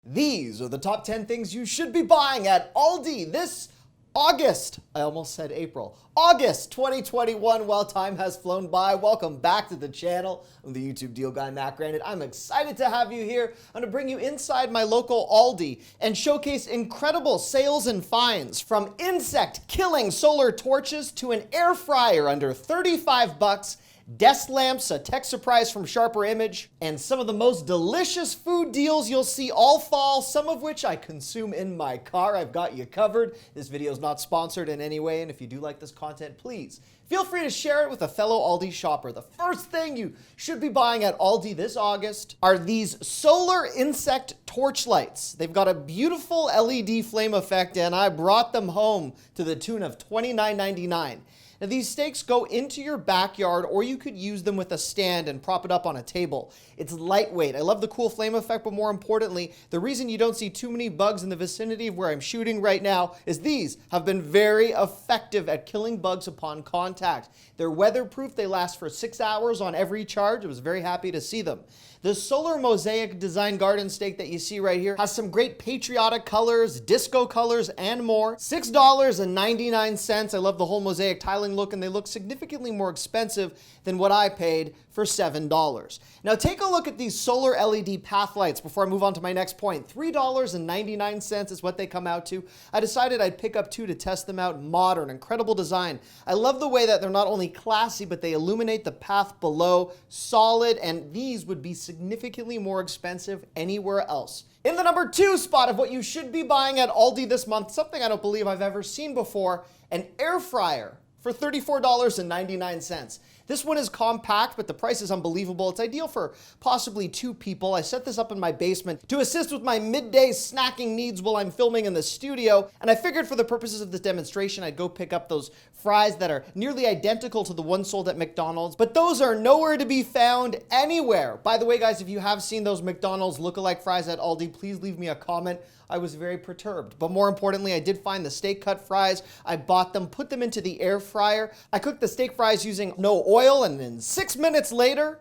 These are the top 10 things you should be buying at Aldi this August. I almost said April. August 2021. While time has flown by, welcome back to the channel. I'm the YouTube deal guy, Matt Granite. I'm excited to have you here. I'm going to bring you inside my local Aldi and showcase incredible sales and finds, from insect-killing solar torches to an air fryer under 35 bucks, desk lamps, a tech surprise from Sharper Image, and some of the most delicious food deals you'll see all fall, some of which I consume in my car. I've got you covered. This video is not sponsored in any way, and if you do like this content, please feel free to share it with a fellow Aldi shopper. The first thing you should be buying at Aldi this August are these solar insect torch lights. They've got a beautiful LED flame effect, and I brought them home to the tune of $29.99. Now, these stakes go into your backyard, or you could use them with a stand and prop it up on a table. It's lightweight. I love the cool flame effect, but more importantly, the reason you don't see too many bugs in the vicinity of where I'm shooting right now is these have been very effective at killing bugs upon contact. They're weatherproof. They last for 6 hours on every charge. I was very happy to see them. The solar mosaic design garden stake that you see right here has some great patriotic colors, disco colors, and more. $6.99. I love the whole mosaic tiling look, and they look significantly more expensive than what I paid for $7. Now take a look at these solar LED path lights before I move on to my next point. $3.99 is what they come out to. I decided I'd pick up two to test them out. Modern, incredible design. I love the way that they're not only classy, but they illuminate the path below. Solid, and these would be significantly more expensive anywhere else. In the number 2 spot of what you should be buying at Aldi this month, something I don't believe I've ever seen before, an air fryer for $34.99. This one is compact, but the price is unbelievable. It's ideal for possibly 2 people. I set this up in my basement to assist with my midday snacking needs while I'm filming in the studio, and I figured for the purposes of this demonstration, I'd go pick up those fries that are nearly identical to the ones sold at McDonald's, but those are nowhere to be found anywhere. By the way, guys, if you have seen those McDonald's lookalike fries at Aldi, please leave me a comment. I was very perturbed. But more importantly, I did find the steak cut fries. I bought them, put them into the air fryer. I cooked the steak fries using no oil, and then 6 minutes later,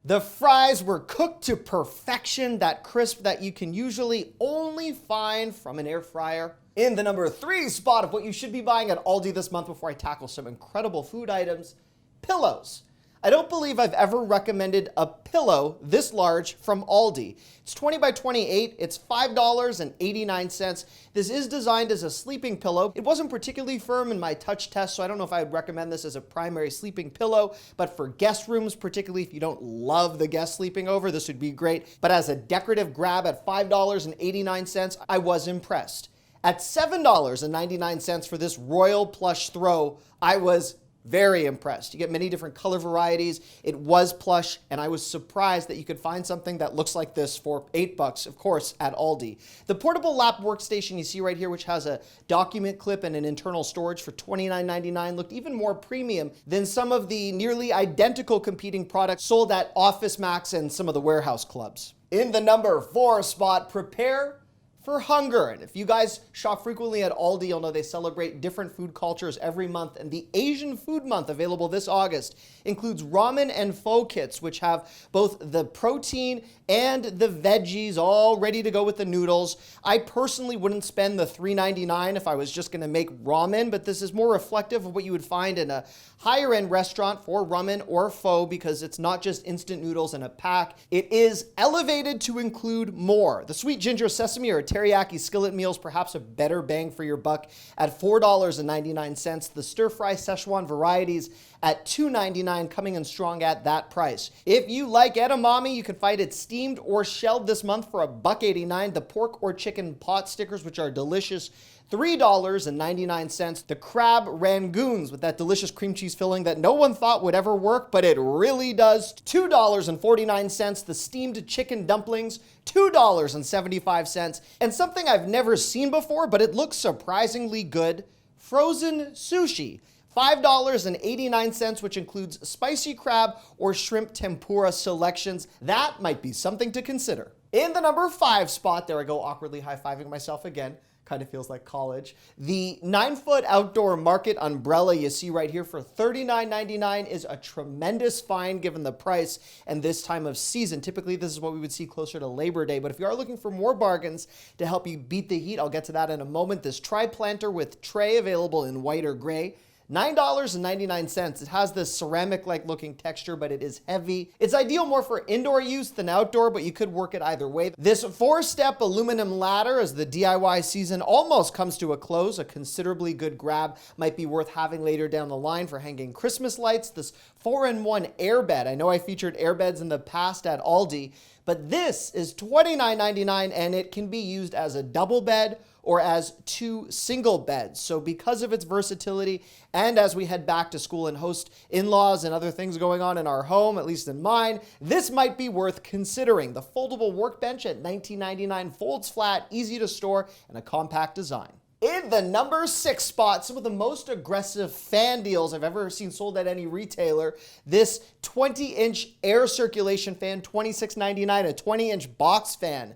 the fries were cooked to perfection, that crisp that you can usually only find from an air fryer. In the number 3 spot of what you should be buying at Aldi this month before I tackle some incredible food items, pillows. I don't believe I've ever recommended a pillow this large from Aldi. It's 20 by 28. It's $5.89. This is designed as a sleeping pillow. It wasn't particularly firm in my touch test, so I don't know if I would recommend this as a primary sleeping pillow, but for guest rooms, particularly if you don't love the guest sleeping over, this would be great. But as a decorative grab at $5.89, I was impressed. At $7.99 for this royal plush throw, I was very impressed. You get many different color varieties. It was plush, and I was surprised that you could find something that looks like this for $8, of course, at Aldi. The portable lap workstation you see right here, which has a document clip and an internal storage for $29.99, looked even more premium than some of the nearly identical competing products sold at Office Max and some of the warehouse clubs. In the number 4 spot, prepare for hunger. And if you guys shop frequently at Aldi, you'll know they celebrate different food cultures every month, and the Asian Food Month available this August includes ramen and pho kits, which have both the protein and the veggies all ready to go with the noodles. I personally wouldn't spend the $3.99 if I was just going to make ramen, but this is more reflective of what you would find in a higher end restaurant for ramen or pho, because it's not just instant noodles in a pack. It is elevated to include more. The sweet ginger sesame or teriyaki skillet meals, perhaps a better bang for your buck at $4.99. The stir fry Szechuan varieties at $2.99, coming in strong at that price. If you like edamame, you can find it steamed or shelled this month for $1.89. The pork or chicken pot stickers, which are delicious, $3.99. The crab rangoons with that delicious cream cheese filling that no one thought would ever work, but it really does, $2.49. The steamed chicken dumplings, $2.75. And something I've never seen before, but it looks surprisingly good, frozen sushi. $5.89, which includes spicy crab or shrimp tempura selections. That might be something to consider. In the number 5 spot, there I go, awkwardly high-fiving myself again, Kind of feels like college. The 9-foot outdoor market umbrella you see right here for $39.99 is a tremendous find given the price and this time of season. Typically, this is what we would see closer to Labor Day, but if you are looking for more bargains to help you beat the heat, I'll get to that in a moment. This tri-planter with tray available in white or gray. $9.99. It has this ceramic-like looking texture, but it is heavy. It's ideal more for indoor use than outdoor, but you could work it either way. This 4-step aluminum ladder, as the DIY season almost comes to a close, a considerably good grab, might be worth having later down the line for hanging Christmas lights. This 4-in-1 airbed. I know I featured airbeds in the past at Aldi, but this is $29.99 and it can be used as a double bed or as 2 single beds. So because of its versatility, and as we head back to school and host in-laws and other things going on in our home, at least in mine, this might be worth considering. The foldable workbench at $19.99 folds flat, easy to store, and a compact design. In the number 6 spot, some of the most aggressive fan deals I've ever seen sold at any retailer. This 20-inch air circulation fan, $26.99, a 20-inch box fan,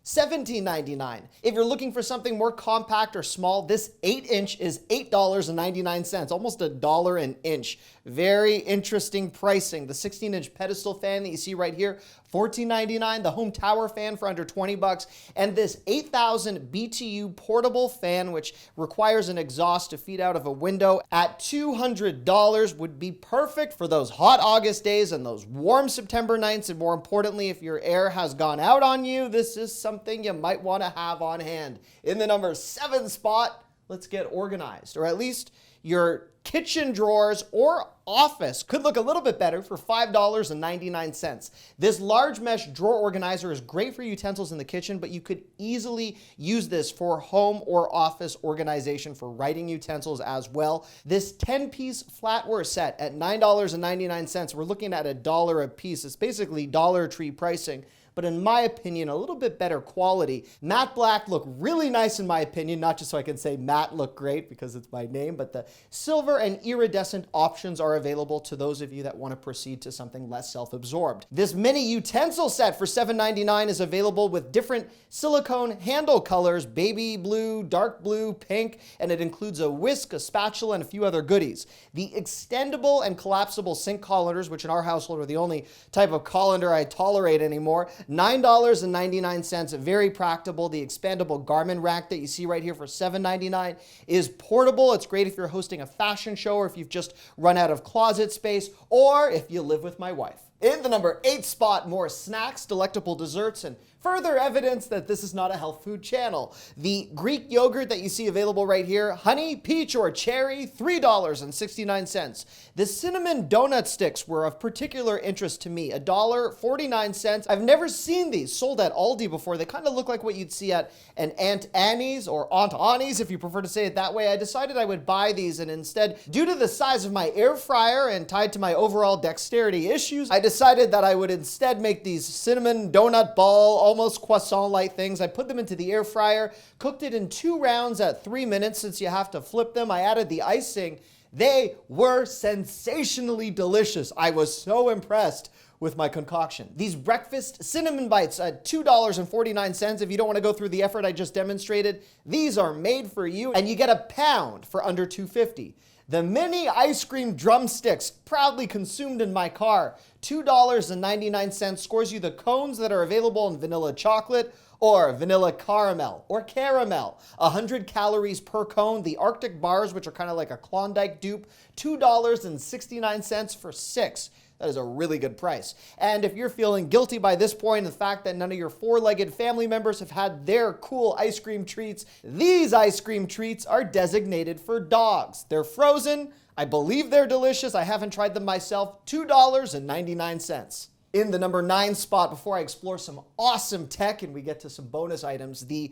$17.99. If you're looking for something more compact or small, this 8-inch is $8.99, almost $1 an inch. Very interesting pricing. The 16-inch pedestal fan that you see right here, $14.99. The home tower fan for under $20. And this 8,000 BTU portable fan, which requires an exhaust to feed out of a window, at $200 would be perfect for those hot August days and those warm September nights. And more importantly, if your air has gone out on you, this is something you might want to have on hand. In the number 7 spot, let's get organized, or at least your kitchen drawers or office could look a little bit better for $5.99. This large mesh drawer organizer is great for utensils in the kitchen, but you could easily use this for home or office organization for writing utensils as well. This 10-piece flatware set at $9.99, we're looking at $1 a piece. It's basically Dollar Tree pricing, but in my opinion, a little bit better quality. Matte black look really nice in my opinion, not just so I can say matte look great because it's my name, but the silver and iridescent options are available to those of you that want to proceed to something less self-absorbed. This mini utensil set for $7.99 is available with different silicone handle colors, baby blue, dark blue, pink, and it includes a whisk, a spatula, and a few other goodies. The extendable and collapsible sink colanders, which in our household are the only type of colander I tolerate anymore, $9.99, very practical. The expandable Garmin rack that you see right here for $7.99 is portable. It's great if you're hosting a fashion show or if you've just run out of closet space or if you live with my wife. In the number 8 spot, more snacks, delectable desserts, and further evidence that this is not a health food channel. The Greek yogurt that you see available right here, honey, peach, or cherry, $3.69. The cinnamon donut sticks were of particular interest to me, $1.49. I've never seen these sold at Aldi before. They kind of look like what you'd see at an Aunt Annie's or Aunt Annie's, if you prefer to say it that way. I decided I would buy these, and instead, due to the size of my air fryer and tied to my overall dexterity issues, I decided that I would instead make these cinnamon donut ball, almost croissant-like things. I put them into the air fryer, cooked it in 2 rounds at 3 minutes since you have to flip them. I added the icing. They were sensationally delicious. I was so impressed with my concoction. These breakfast cinnamon bites at $2.49. If you don't want to go through the effort I just demonstrated, these are made for you, and you get a pound for under $2.50. The mini ice cream drumsticks, proudly consumed in my car, $2.99, scores you the cones that are available in vanilla chocolate or vanilla caramel or caramel. 100 calories per cone. The Arctic bars, which are kind of like a Klondike dupe, $2.69 for 6. That is a really good price. And if you're feeling guilty by this point, the fact that none of your 4-legged family members have had their cool ice cream treats, these ice cream treats are designated for dogs. They're frozen. I believe they're delicious. I haven't tried them myself. $2.99. In the number 9 spot, before I explore some awesome tech and we get to some bonus items, the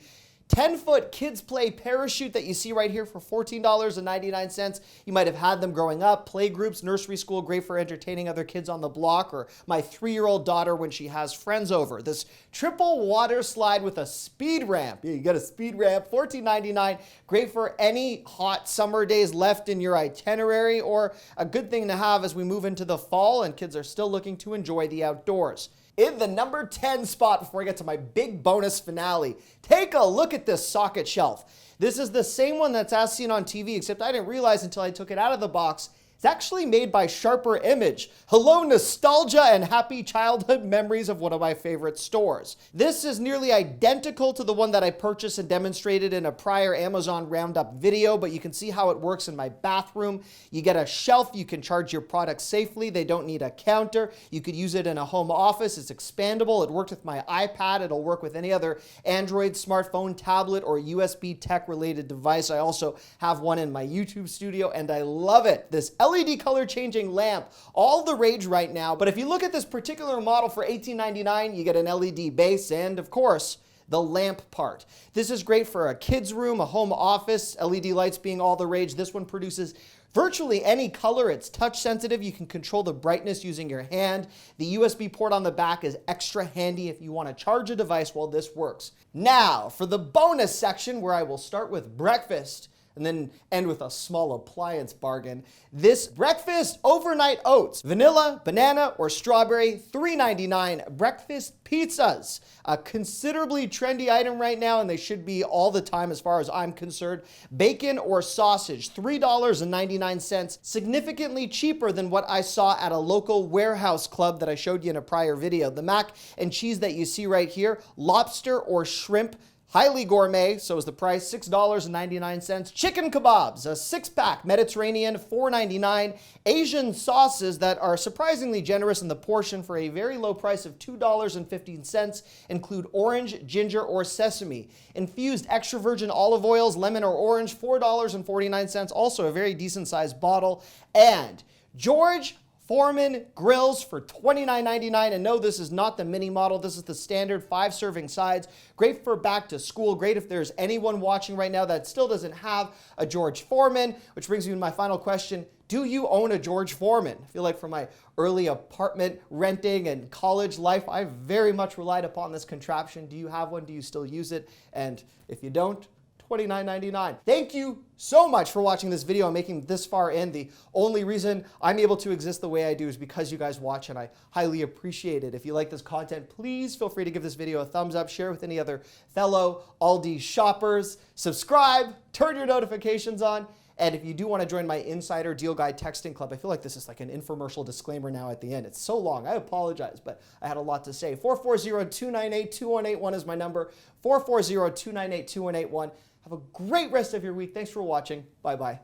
10-foot kids play parachute that you see right here for $14.99. You might have had them growing up. Play groups, nursery school, great for entertaining other kids on the block, or my 3-year-old daughter when she has friends over. This triple water slide with a speed ramp. Yeah, you got a speed ramp, $14.99. Great for any hot summer days left in your itinerary, or a good thing to have as we move into the fall and kids are still looking to enjoy the outdoors. In the number 10 spot, before I get to my big bonus finale, take a look at this socket shelf. This is the same one that's as seen on TV, except I didn't realize until I took it out of the box. It's actually made by Sharper Image. Hello, nostalgia and happy childhood memories of one of my favorite stores. This is nearly identical to the one that I purchased and demonstrated in a prior Amazon Roundup video, but you can see how it works in my bathroom. You get a shelf, you can charge your products safely. They don't need a counter. You could use it in a home office. It's expandable. It worked with my iPad. It'll work with any other Android, smartphone, tablet, or USB tech-related device. I also have one in my YouTube studio, and I love it. This LED color changing lamp, all the rage right now. But if you look at this particular model for $18.99, you get an LED base and, of course, the lamp part. This is great for a kid's room, a home office, LED lights being all the rage. This one produces virtually any color. It's touch sensitive. You can control the brightness using your hand. The USB port on the back is extra handy if you want to charge a device while this works. Now, for the bonus section, where I will start with breakfast and then end with a small appliance bargain. This breakfast overnight oats, vanilla, banana, or strawberry, $3.99. Breakfast pizzas, a considerably trendy item right now, and they should be all the time as far as I'm concerned. Bacon or sausage, $3.99, significantly cheaper than what I saw at a local warehouse club that I showed you in a prior video. The mac and cheese that you see right here, lobster or shrimp, highly gourmet, so is the price, $6.99. Chicken kebabs, a six-pack, Mediterranean, $4.99. Asian sauces that are surprisingly generous in the portion for a very low price of $2.15 include orange, ginger, or sesame. Infused extra virgin olive oils, lemon or orange, $4.49, also a very decent sized bottle. And George Foreman grills for $29.99. And no, this is not the mini model. This is the standard 5-serving sides. Great for back to school. Great if there's anyone watching right now that still doesn't have a George Foreman, which brings me to my final question. Do you own a George Foreman? I feel like for my early apartment renting and college life, I very much relied upon this contraption. Do you have one? Do you still use it? And if you don't, $29.99. Thank you so much for watching this video and making this far in. The only reason I'm able to exist the way I do is because you guys watch, and I highly appreciate it. If you like this content, please feel free to give this video a thumbs up, share it with any other fellow Aldi shoppers, subscribe, turn your notifications on, and if you do want to join my Insider Deal Guide texting club, I feel like this is like an infomercial disclaimer now at the end. It's so long. I apologize, but I had a lot to say. 440-298-2181 is my number. 440-298-2181. Have a great rest of your week. Thanks for watching. Bye-bye.